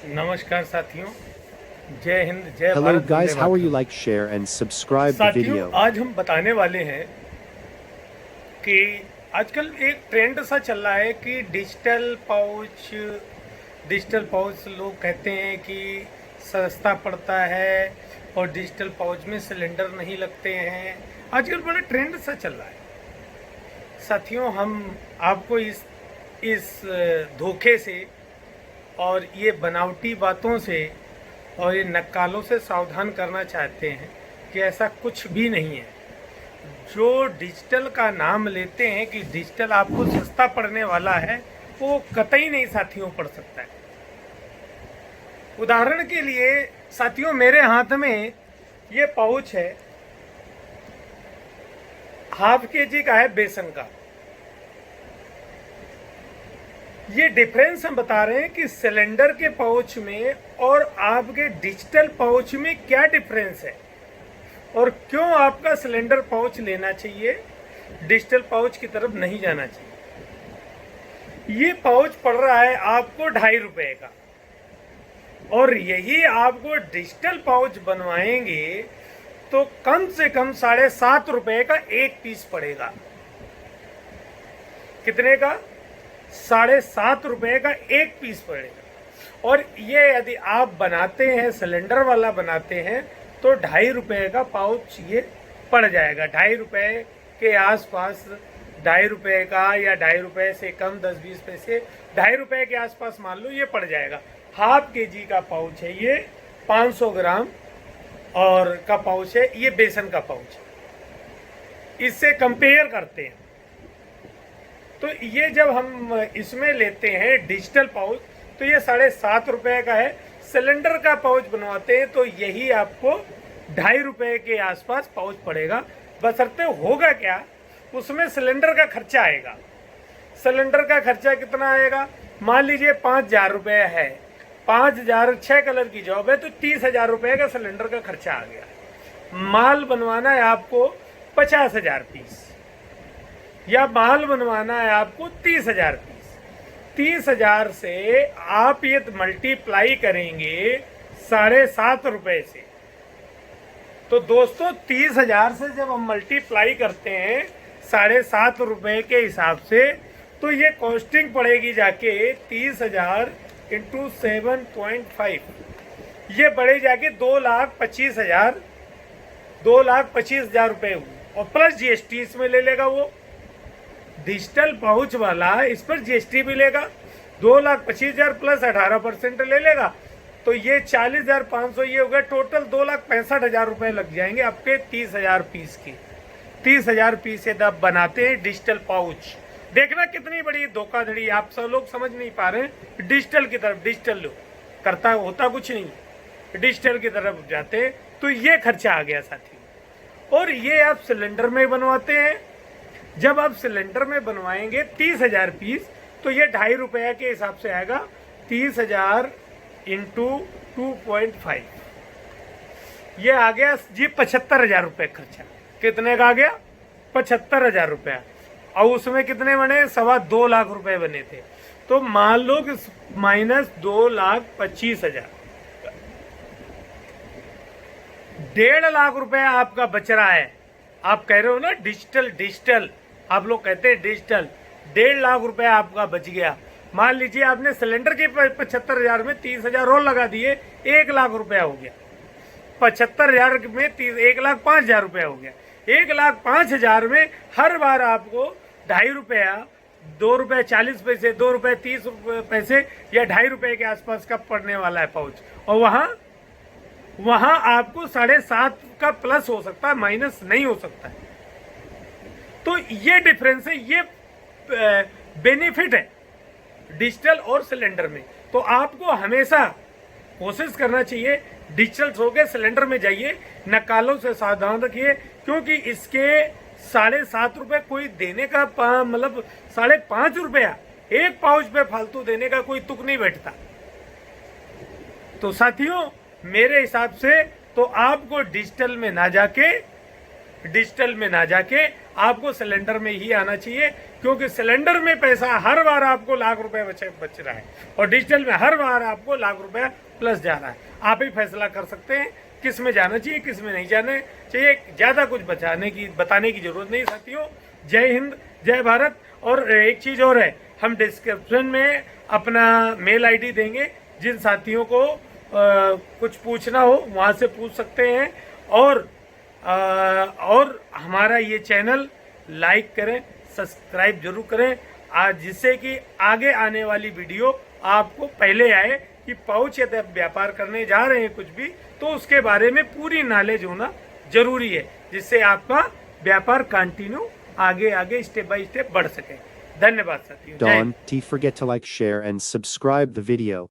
नमस्कार साथियों, जय हिंद, जय Hello Bharat, guys, Vande how are you? Mataram. Like, share and subscribe the साथियों, video. आज हम बताने वाले हैं कि आजकल एक ट्रेंड सा चल रहा है कि डिजिटल पाउच लोग कहते हैं कि सस्ता पड़ता है और डिजिटल पाउच में सिलेंडर नहीं लगते हैं। आजकल बड़ा ट्रेंड सा चल रहा है। साथियों, हम आपको इस धोखे से और ये बनावटी बातों से और ये नक्कालों से सावधान करना चाहते हैं कि ऐसा कुछ भी नहीं है। जो डिजिटल का नाम लेते हैं कि डिजिटल आपको सस्ता पड़ने वाला है, वो कतई नहीं साथियों पड़ सकता है। उदाहरण के लिए साथियों, मेरे हाथ में ये पाउच है, ½ kg का है बेसन का। ये डिफरेंस हम बता रहे हैं कि सिलेंडर के पाउच में और आपके डिजिटल पाउच में क्या डिफरेंस है और क्यों आपका सिलेंडर पाउच लेना चाहिए, डिजिटल पाउच की तरफ नहीं जाना चाहिए। ये पाउच पड़ रहा है आपको ₹2.5 का, और यही आपको डिजिटल पाउच बनवाएंगे तो कम से कम ₹7.5 का एक पीस पड़ेगा। कितने का? ₹7.5 का एक पीस पड़ेगा। और ये यदि आप बनाते हैं, सिलेंडर वाला बनाते हैं, तो ₹2.5 का पाउच ये पड़ जाएगा। ₹2.5 के आसपास, ₹2.5 का या ₹2.5 से कम 10-20 पैसे, ₹2.5 के आसपास मान लो ये पड़ जाएगा। ½ kg का पाउच है ये, 500 ग्राम और का पाउच है ये, बेसन का पाउच। इससे कंपेयर करते हैं तो ये जब हम इसमें लेते हैं डिजिटल पाउच तो ये ₹7.5 का है। सिलेंडर का पाउच बनवाते हैं तो यही आपको ₹2.5 के आसपास पाउच पड़ेगा। बशर्ते होगा क्या, उसमें सिलेंडर का खर्चा आएगा। सिलेंडर का खर्चा कितना आएगा? मान लीजिए ₹5,000 है, 5,000, 6 कलर की जॉब है तो ₹30,000 का सिलेंडर का खर्चा आ गया। माल बनवाना है आपको 50,000 पीस, या माल बनवाना है आपको 30,000 पीस। 30,000 से आप ये मल्टीप्लाई करेंगे ₹7.5 से। तो दोस्तों, 30,000 से जब हम मल्टीप्लाई करते हैं ₹7.5 के हिसाब से, तो ये कॉस्टिंग पड़ेगी जाके 30,000 इंटू 7.5, ये बढ़े जाके 2,25,000, ₹2,25,000 हुई। और प्लस जीएसटी इसमें ले लेगा वो डिजिटल पाउच वाला, इस पर जीएसटी भी लेगा। 2,25,000 प्लस 18% ले लेगा, तो ये 40,500 ये हो गया। टोटल ₹2,65,000 लग जाएंगे आपके 30,000 पीस की। 30,000 पीस यदि आप बनाते हैं डिजिटल पाउच, देखना कितनी बड़ी धोखाधड़ी। आप सब लोग समझ नहीं पा रहे हैं। डिजिटल की तरफ, डिजिटल लोग करता होता कुछ नहीं, डिजिटल की तरफ जाते हैं तो ये खर्चा आ गया साथी। और ये आप सिलेंडर में बनवाते हैं, जब आप सिलेंडर में बनवाएंगे 30,000 पीस, तो ये ₹2.5 के हिसाब से आएगा। 30,000 इंटू 2.5, ये आ गया जी ₹75,000 खर्चा। कितने का आ गया? ₹75,000। और उसमें कितने बने? ₹2.25 लाख बने थे। तो मान लो कि माइनस ₹2,25,000, ₹1.5 लाख आपका बच रहा है। आप कह रहे हो ना डिजिटल, आप लोग कहते हैं डिजिटल। ₹1.5 लाख आपका बच गया। मान लीजिए आपने सिलेंडर के 75,000 में 30,000 और लगा दिए, ₹1 लाख हो गया। 75,000 में 1,05,000 हो गया। 1,05,000 में हर बार आपको ₹2.5, ₹2.40, ₹2.30 या ₹2.5 के आसपास का पड़ने वाला है पाउच। और वहां आपको 7.5 का प्लस हो सकता है, माइनस नहीं हो सकता है। तो ये डिफरेंस है, ये बेनिफिट है डिजिटल और सिलेंडर में। तो आपको हमेशा कोशिश करना चाहिए डिजिटल हो के सिलेंडर में जाइए। नकालों से सावधान रखिए, क्योंकि इसके ₹7.5 कोई देने का मतलब ₹5.5 एक पाउच पे फालतू देने का कोई तुक नहीं बैठता। तो साथियों, मेरे हिसाब से तो आपको डिजिटल में ना जाके डिजिटल में ना जाके आपको सिलेंडर में ही आना चाहिए, क्योंकि सिलेंडर में पैसा हर बार आपको लाख रुपए बच रहा है और डिजिटल में हर बार आपको लाख रुपए प्लस जा रहा है। आप ही फैसला कर सकते हैं किस में जाना चाहिए, किस में नहीं जाना चाहिए। ज़्यादा कुछ बताने की जरूरत नहीं साथियों। जय हिंद, जय भारत। और एक चीज़ और है, हम डिस्क्रिप्शन में अपना मेल आईडी देंगे, जिन साथियों को कुछ पूछना हो वहाँ से पूछ सकते हैं। और हमारा ये चैनल लाइक करें, सब्सक्राइब जरूर करें, जिससे कि आगे आने वाली वीडियो आपको पहले आए कि पाउच यदि व्यापार करने जा रहे हैं कुछ भी, तो उसके बारे में पूरी नॉलेज होना जरूरी है, जिससे आपका व्यापार कंटिन्यू आगे स्टेप बाय स्टेप बढ़ सके। धन्यवाद साथियों। Don't forget to like, share and subscribe the video.